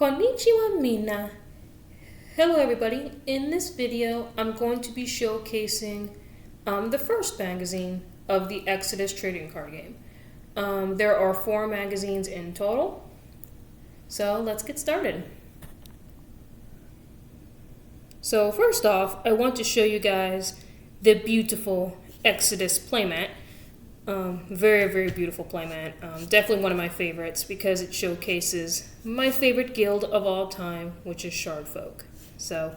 Konnichiwa Mina. Hello everybody. In this video, I'm going to be showcasing the first magazine of the Exodus trading card game. There are 4 magazines in total. So let's get started. So first off, I want to show you guys the beautiful Exodus playmat. Very, very beautiful playmat. Definitely one of my favorites because it showcases my favorite guild of all time, which is Shardfolk. So,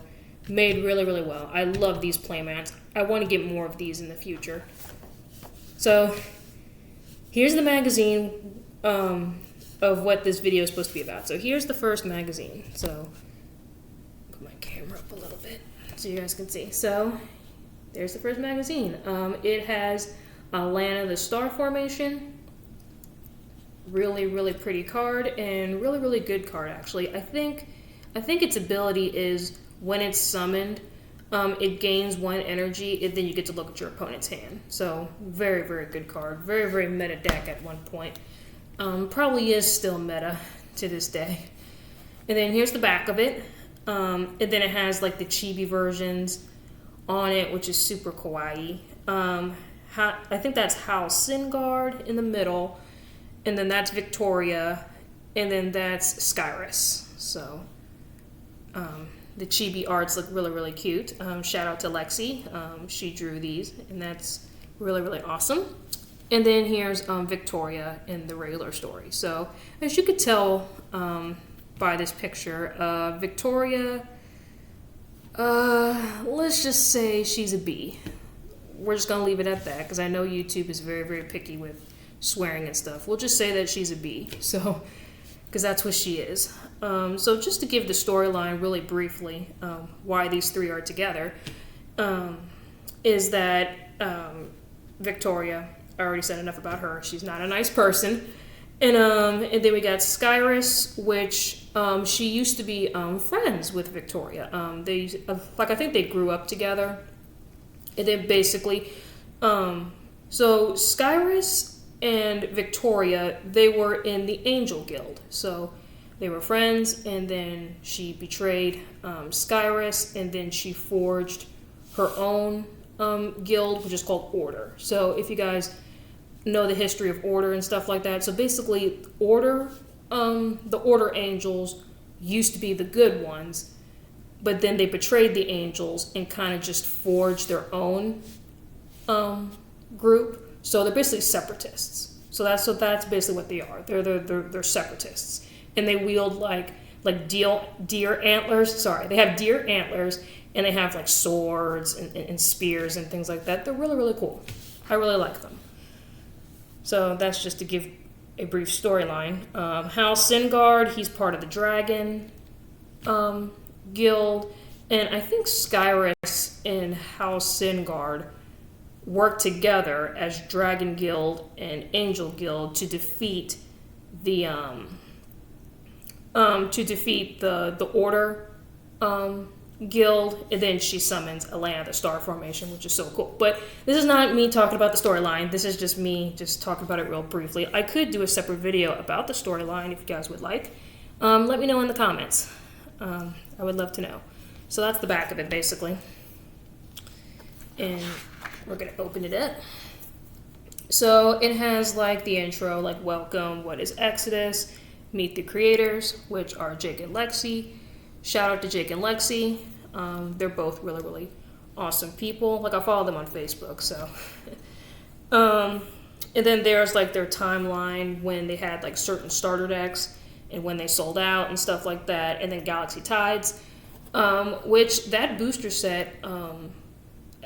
made really, really well. I love these playmats. I want to get more of these in the future. So, here's the magazine of what this video is supposed to be about. So, here's the first magazine. So, put my camera up a little bit so you guys can see. So, there's the first magazine. It has Lana the Star Formation. Really, really pretty card and really, really good card actually. I think its ability is when it's summoned, it gains 1 energy and then you get to look at your opponent's hand. So very, very good card. Very, very meta deck at one point. Probably is still meta to this day. And then here's the back of it. And then it has like the chibi versions on it, which is super kawaii. I think that's Hal Singard in the middle, and then that's Victoria, and then that's Skyrus. So the chibi arts look really, really cute. Shout out to Lexi. She drew these, and that's really, really awesome. And then here's Victoria in the regular story. So as you could tell by this picture, Victoria, let's just say she's a B. We're just going to leave it at that because I know YouTube is very, very picky with swearing and stuff. We'll just say that she's a B, so because that's what she is. So just to give the storyline really briefly, why these 3 are together, is that Victoria, I already said enough about her. She's not a nice person. And then we got Skyrus, which she used to be friends with Victoria. I think they grew up together. And then basically, so Skyrus and Victoria, they were in the Angel Guild. So they were friends, and then she betrayed Skyrus, and then she forged her own guild, which is called Order. So if you guys know the history of Order and stuff like that, so basically Order, the Order Angels used to be the good ones, but then they betrayed the Angels and kind of just forged their own group. So they're basically separatists. So that's basically what they are. They're separatists, and they wield like deer antlers. Sorry, they have deer antlers, and they have like swords and spears and things like that. They're really, really cool. I really like them. So that's just to give a brief storyline. Hal Singard, he's part of the Dragon Guild, and I think Skyrus and Hal Singard work together as Dragon Guild and Angel Guild to defeat the Order Guild, and then she summons Alana the Star Formation, which is so cool. But this is not me talking about the storyline. This is just me just talking about it real briefly. I could do a separate video about the storyline if you guys would like. Let me know in the comments. I would love to know. So that's the back of it, basically. And we're going to open it up. So it has like the intro, like welcome, what is Exodus, meet the creators, which are Jake and Lexi. Shout out to Jake and Lexi. They're both really, really awesome people. Like I follow them on Facebook, so. And then there's like their timeline when they had like certain starter decks and when they sold out and stuff like that. And then Galaxy Tides, which that booster set,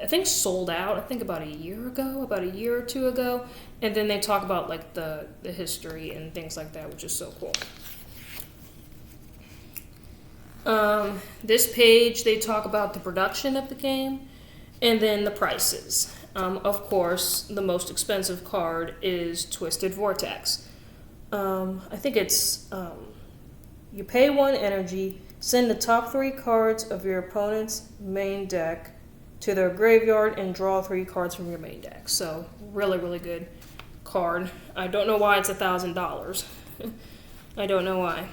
I think sold out, I think about a year or 2 ago. And then they talk about like the history and things like that, which is so cool. This page, they talk about the production of the game and then the prices. Of course, the most expensive card is Twisted Vortex. I think it's, you pay 1 energy, send the top 3 cards of your opponent's main deck to their graveyard and draw 3 cards from your main deck. So really, really good card. I don't know why it's $1,000. I don't know why.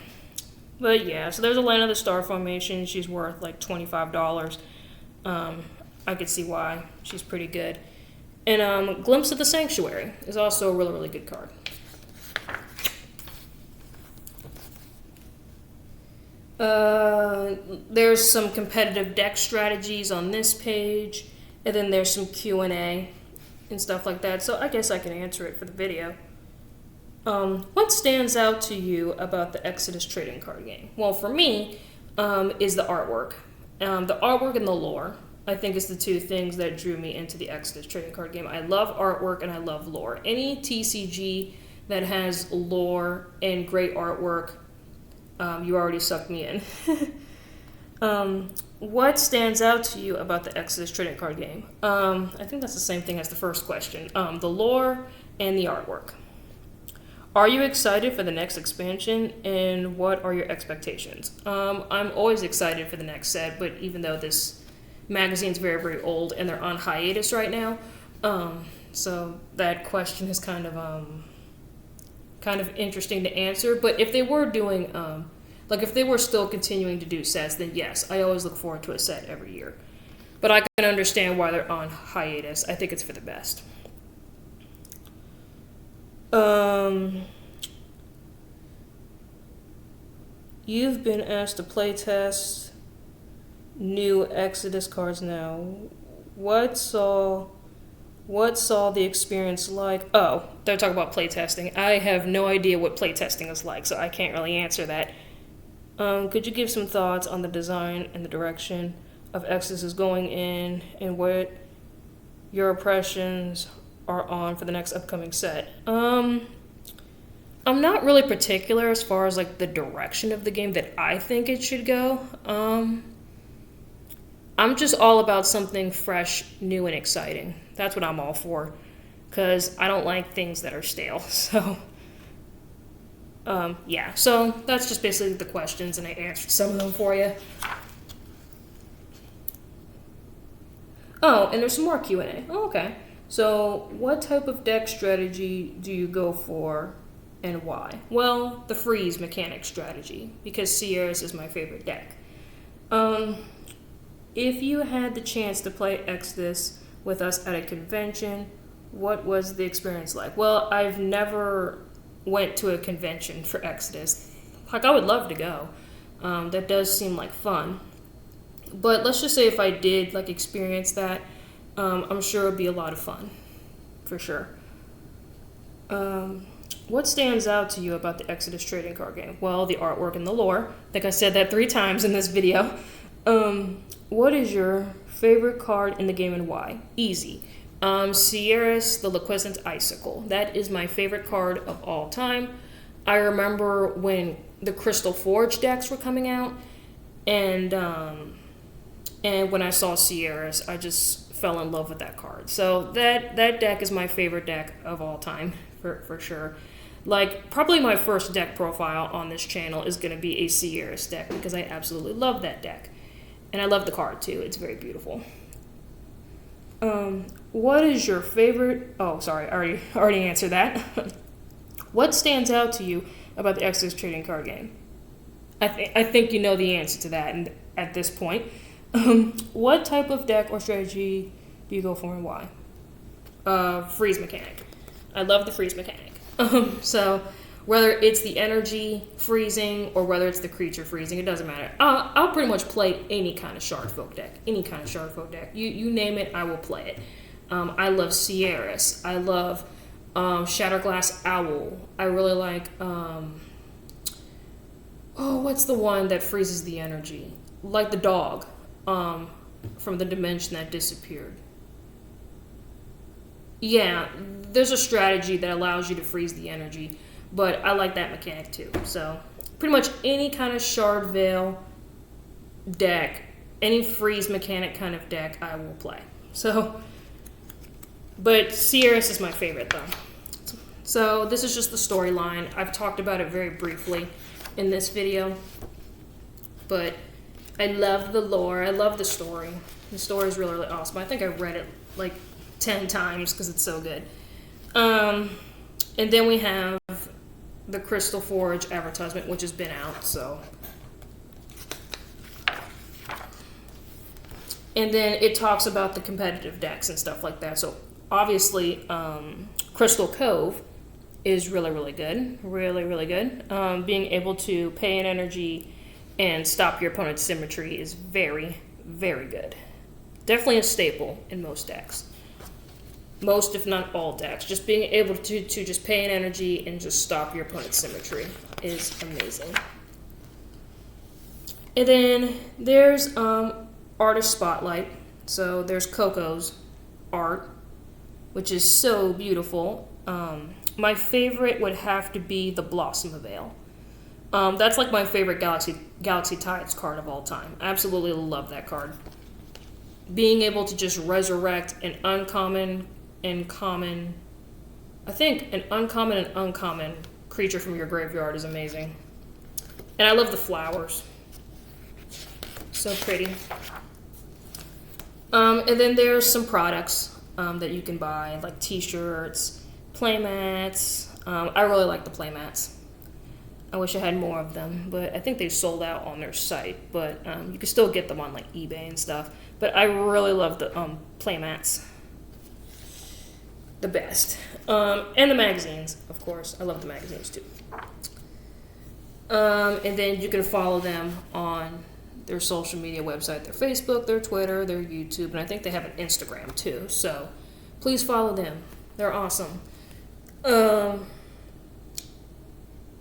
But yeah, so there's a Land of the Star formation. She's worth like $25. I could see why. She's pretty good. And Glimpse of the Sanctuary is also a really, really good card. There's some competitive deck strategies on this page, and then there's some Q&A and stuff like that, so I guess I can answer it for the video. What stands out to you about the Exodus trading card game? Well, for me, is the artwork. The artwork and the lore, I think, is the two things that drew me into the Exodus trading card game. I love artwork and I love lore. Any TCG that has lore and great artwork, you already sucked me in. What stands out to you about the Exodus trading card game? I think that's the same thing as the first question. The lore and the artwork. Are you excited for the next expansion, and what are your expectations? I'm always excited for the next set, but even though this magazine's very, very old and they're on hiatus right now, so that question is kind of interesting to answer. But if they were doing, if they were still continuing to do sets, then yes, I always look forward to a set every year. But I can understand why they're on hiatus. I think it's for the best. You've been asked to playtest new Exodus cards now. What saw the experience like? Oh, they're talking about playtesting. I have no idea what playtesting is like, so I can't really answer that. Could you give some thoughts on the design and the direction of Exodus is going in, and what your impressions are on for the next upcoming set? I'm not really particular as far as like the direction of the game that I think it should go. I'm just all about something fresh, new, and exciting. That's what I'm all for, because I don't like things that are stale. So, yeah. So that's just basically the questions, and I answered some of them for you. Oh, and there's some more Q&A. Oh, okay. So, what type of deck strategy do you go for, and why? Well, the freeze mechanic strategy, because Sierra's is my favorite deck. If you had the chance to play Exodus with us at a convention, what was the experience like? Well, I've never went to a convention for Exodus. Like, I would love to go. That does seem like fun. But let's just say if I did like experience that, I'm sure it would be a lot of fun, for sure. What stands out to you about the Exodus trading card game? Well, the artwork and the lore. I think I said that 3 times in this video. What is your favorite card in the game and why? Easy. Sierra's the Liquescent Icicle. That is my favorite card of all time. I remember when the Crystal Forge decks were coming out, and when I saw Sierra's, I just fell in love with that card. So that deck is my favorite deck of all time, for sure. Like, probably my first deck profile on this channel is going to be a Sierra's deck, because I absolutely love that deck. And I love the card, too. It's very beautiful. What is your favorite... Oh, sorry, I already answered that. What stands out to you about the Exodus trading card game? I think you know the answer to that and at this point. What type of deck or strategy do you go for and why? Freeze mechanic. I love the freeze mechanic. So whether it's the energy freezing or whether it's the creature freezing, it doesn't matter. I'll pretty much play any kind of Shardfolk deck. Any kind of Shardfolk deck. You name it, I will play it. I love Sierra's. I love Shatterglass Owl. I really like... what's the one that freezes the energy? Like the dog from the dimension that disappeared. Yeah, there's a strategy that allows you to freeze the energy, but I like that mechanic too. So pretty much any kind of Shard Veil deck, any freeze mechanic kind of deck, I will play. So, but Sierra's is my favorite though. So this is just the storyline. I've talked about it very briefly in this video, but I love the lore. I love the story. The story is really, really awesome. I think I read it like 10 times because it's so good. And then we have the Crystal Forge advertisement, which has been out, so And then it talks about the competitive decks and stuff like that. So obviously, Crystal Cove is really, really good. Really, really good. Being able to pay an energy and stop your opponent's symmetry is very, very good. Definitely a staple in most decks. Most, if not all decks. Just being able to just pay an energy and just stop your opponent's symmetry is amazing. And then there's Artist Spotlight. So there's Coco's art, which is so beautiful. My favorite would have to be the Blossom Veil. That's like my favorite Galaxy Tides card of all time. I absolutely love that card. Being able to just resurrect an uncommon and common, I think an uncommon and uncommon creature from your graveyard is amazing. And I love the flowers. So pretty. And then there's some products that you can buy, like t-shirts, playmats. I really like the playmats. I wish I had more of them, but I think they sold out on their site. But you can still get them on like eBay and stuff. But I really love the playmats. The best. And the magazines, of course. I love the magazines too. And then you can follow them on their social media website, their Facebook, their Twitter, their YouTube, and I think they have an Instagram too. So please follow them. They're awesome.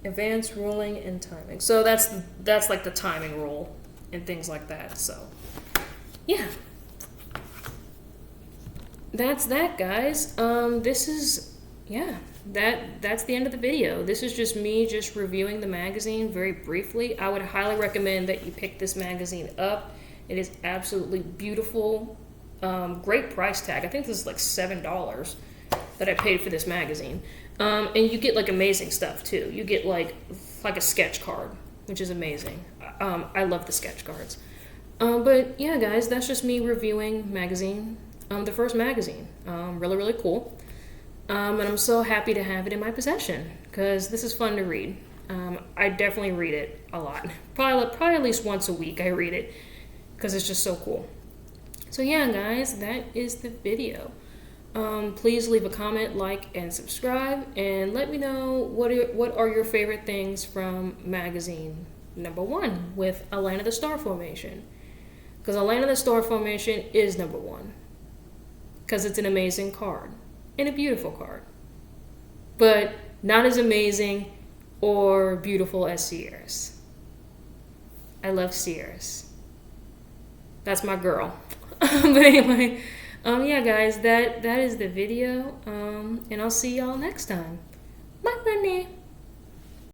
Advanced ruling and timing. So that's like the timing rule and things like that. So yeah. That's that, guys. This is, yeah, that's the end of the video. This is just me just reviewing the magazine very briefly. I would highly recommend that you pick this magazine up. It is absolutely beautiful. Great price tag. I think this is like $7 that I paid for this magazine. And you get like amazing stuff too. You get like a sketch card, which is amazing. I love the sketch cards. But yeah, guys, that's just me reviewing magazine. The first magazine. Really, really cool. And I'm so happy to have it in my possession because this is fun to read. I definitely read it a lot. Probably at least once a week I read it because it's just so cool. So yeah, guys, that is the video. Please leave a comment, like, and subscribe, and let me know what are your favorite things from magazine number 1 with A Land of the Star Formation. Because A Land of the Star Formation is number 1. Because it's an amazing card. And a beautiful card. But not as amazing or beautiful as Sierra's. I love Sierra's. That's my girl. But anyway, yeah, guys, that is the video. And I'll see y'all next time. Bye, Bunny.